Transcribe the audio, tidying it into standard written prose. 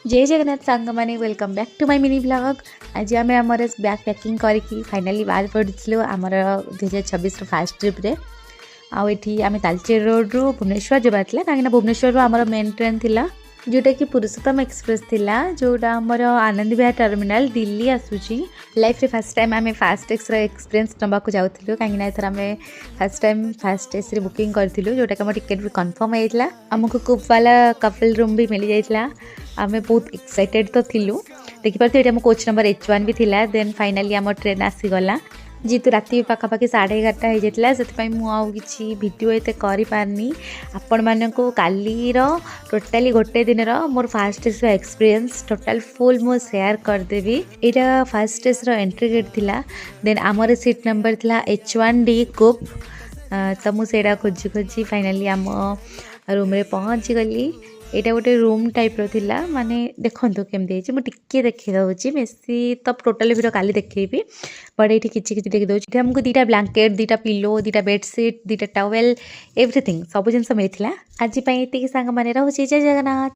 जय जगन्नाथ सांग मैंने welcome back to my mini blog. आज आम आम बैग पैकिंग करके फाइनाली बाहर पड़ू आमर 2026 फास्ट ट्रिप रे आठी आम तालचेर रोड रु भुवनेश्वर जबार कहीं भुवनेश्वर आमर मेन ट्रेन थिला जोटा कि पुरुषोत्तम एक्सप्रेस थिला जोटा आमर आनंद विहार टर्मिनाल दिल्ली आसूची। लाइफ रे फर्स्ट टाइम आम फास्ट एक्सपीरियंस नबाक जाऊँ कहीं एथर आम first time fast AC booking करूँ जोटा कि आम टिकेट भी कन्फर्म होता आमको कूप वाला कपल रूम भी मिल जाता। आम बहुत एक्साइटेड तो थिलु देखिपारे ये कोच नंबर H1 भी थिला। देन फाइनाली आम ट्रेन आसीगला जेहेतु राति पाखापाखि 11:30 हो जाता से मुझे भिडियो एत करनी आपण मानक काली टोटाली गोटे दिन मोर first AC experience total full मु शेयर करदेवी। यहाँ फास्ट एस एंट्री गेट थिला। देन आमर सीट नंबर थिला H1D कूप तो मुझे खोजी खोजी फाइनाली आम रूम रे पहुँची गली। यहाँ गोटे रूम टाइप थिला माने देखो केमती मुझे देखी दूसरी बेसी तो टोटाल भिडियो काली देखी बट ये किसी किसी देखी दूसरी आमको 2टा ब्लैंकेट 2टा पिलो 2टा बेडसीट 2टा टॉवेल एवरीथिंग सब जिन मिलता। आज ये सांग मैंने रहुଛି जय जगन्नाथ।